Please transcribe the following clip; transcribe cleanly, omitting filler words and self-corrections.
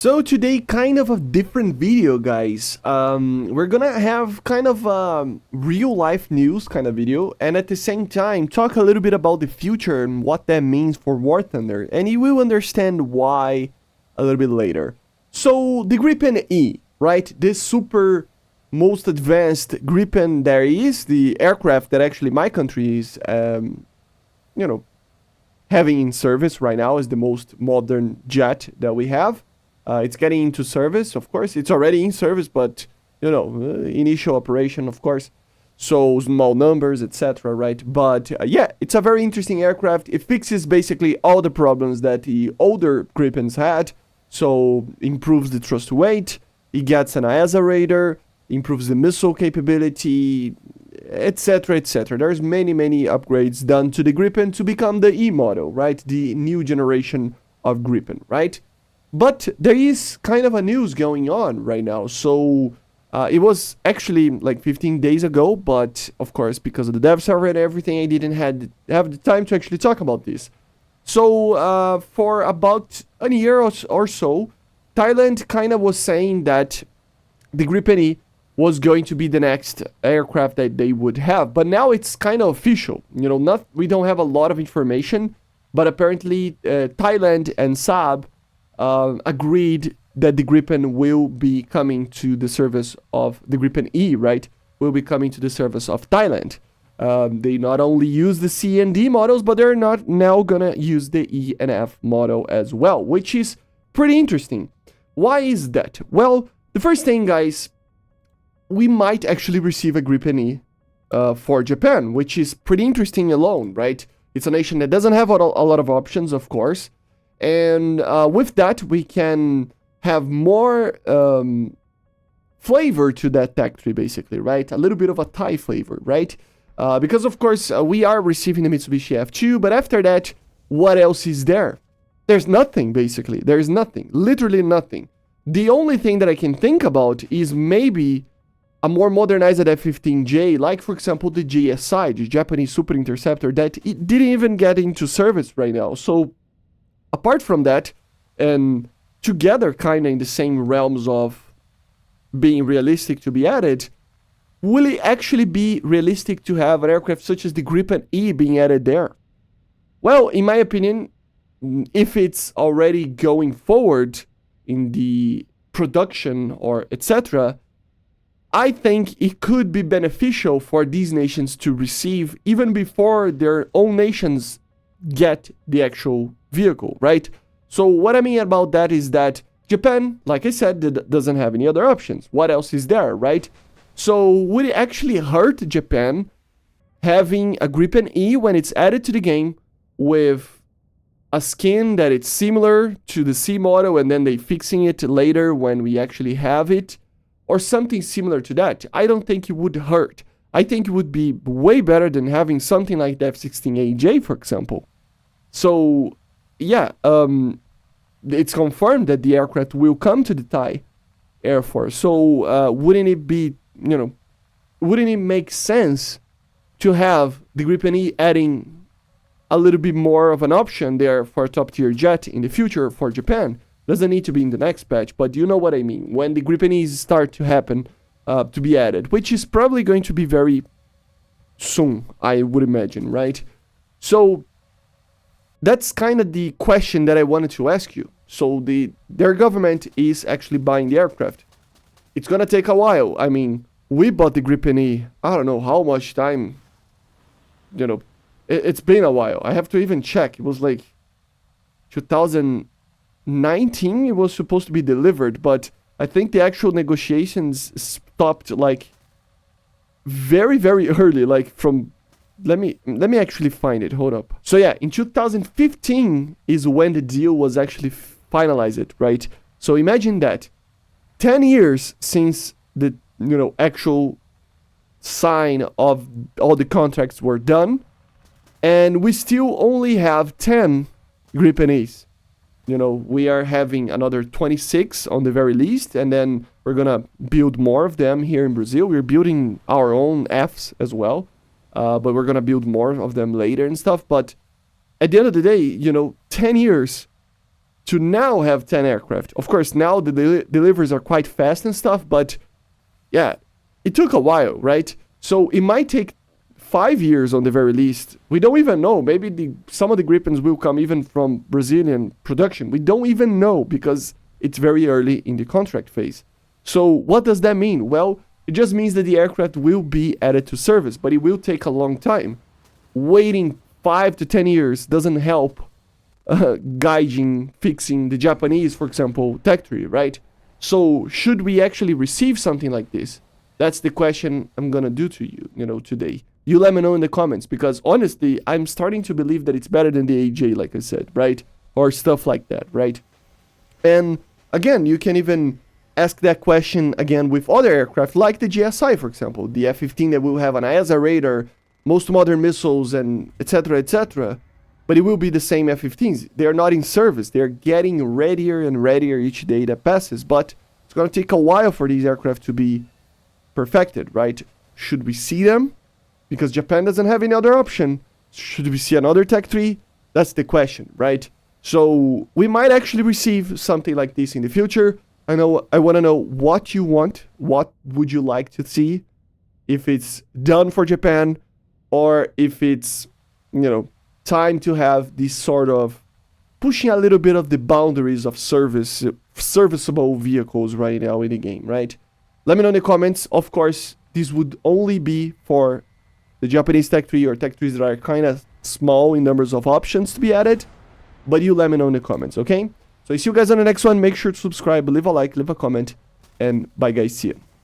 So today, kind of a different video, guys. We're gonna have kind of real life news kind of video, and at the same time talk a little bit about the future and what that means for War Thunder, and you will understand why a little bit later. So the Gripen E, right? This super most advanced Gripen there is, the aircraft that actually my country is, you know, having in service right now, is the most modern jet that we have. It's getting into service, of course. It's already in service, but initial operation, of course. So small numbers, etc. Right? But yeah, it's a very interesting aircraft. It fixes basically all the problems that the older Gripens had. So improves the thrust weight. It gets an ESA radar. Improves the missile capability, etc. etc. There's many upgrades done to the Gripen to become the E model, right? The new generation of Gripen, right? But there is kind of a news going on right now. So it was actually like 15 days ago, but of course, because of the dev server and everything, I didn't have the time to actually talk about this. So for about a year or so, Thailand kind of was saying that the Gripen E was going to be the next aircraft that they would have. But now it's kind of official. We don't have a lot of information, but apparently Thailand and Saab agreed that the Gripen will be coming to the service of the Gripen E, right? Will be coming to the service of Thailand. They not only use the C and D models, but they're not now gonna use the E and F model as well, which is pretty interesting. Why is that? Well, the first thing, guys, we might actually receive a Gripen E for Japan, which is pretty interesting alone, right? It's a nation that doesn't have a lot of options, of course. And with that, we can have more flavor to that tech tree, basically, right? A little bit of a Thai flavor, right? Because, of course, we are receiving the Mitsubishi F2, but after that, what else is there? There's nothing, basically. There's nothing. Literally nothing. The only thing that I can think about is maybe a more modernized F-15J, like, for example, the JSI, the Japanese Super Interceptor, that it didn't even get into service right now. So apart from that, and together kind of in the same realms of being realistic to be added, will it actually be realistic to have an aircraft such as the Gripen E being added there? Well, in my opinion, if it's already going forward in the production or etc., I think it could be beneficial for these nations to receive even before their own nations get the actual vehicle, right? So what I mean about that is that Japan, like I said, doesn't have any other options. What else is there, right? So would it actually hurt Japan having a Gripen E when it's added to the game with a skin that it's similar to the C model and then they fixing it later when we actually have it, or something similar to that? I don't think it would hurt. I think it would be way better than having something like the F-16AJ, for example. So yeah, it's confirmed that the aircraft will come to the Thai Air Force. So wouldn't it make sense to have the Gripen E adding a little bit more of an option there for a top tier jet in the future for Japan? Doesn't need to be in the next patch, but you know what I mean. When the Gripen E's start to happen, to be added, which is probably going to be very soon, I would imagine, right? So that's kind of the question that I wanted to ask you. So their government is actually buying the aircraft. It's gonna take a while. I mean, we bought the Gripen E, I don't know how much time. It's been a while. I have to even check. It was like 2019 it was supposed to be delivered, but I think the actual negotiations stopped like very early, like from let me actually find it. Hold up. So yeah, in 2015 is when the deal was actually finalized, right? So imagine that 10 years since the actual sign of all the contracts were done, and we still only have 10 Gripen E's. We are having another 26 on the very least, and then we're gonna build more of them here in Brazil. We're building our own Fs as well, but we're gonna build more of them later and stuff. But at the end of the day, 10 years to now have 10 aircraft. Of course, now the deliveries are quite fast and stuff, but yeah, it took a while, right? So it might take 5 years on the very least. We don't even know. Maybe some of the Grippens will come even from Brazilian production. We don't even know because it's very early in the contract phase. So what does that mean? Well, it just means that the aircraft will be added to service, but it will take a long time. Waiting 5 to 10 years doesn't help guiding, fixing the Japanese, for example, tech tree, right? So should we actually receive something like this? That's the question I'm gonna do to you, today. You let me know in the comments, because honestly, I'm starting to believe that it's better than the AJ, like I said, right? Or stuff like that, right? And again, you can even ask that question again with other aircraft, like the GSI, for example, the F-15 that will have an ESA radar, most modern missiles, and etc., etc. But it will be the same F-15s. They're not in service. They're getting readier and readier each day that passes. But it's going to take a while for these aircraft to be perfected, right? Should we see them? Because Japan doesn't have any other option. Should we see another Tech 3? That's the question, right? So we might actually receive something like this in the future. I want to know what you want. What would you like to see? If it's done for Japan, or if it's, time to have this sort of pushing a little bit of the boundaries of serviceable vehicles right now in the game, right? Let me know in the comments. Of course, this would only be for the Japanese Tech 3 or Tech 3s that are kind of small in numbers of options to be added. But you let me know in the comments, okay? So I see you guys on the next one. Make sure to subscribe, leave a like, leave a comment, and bye guys, see you.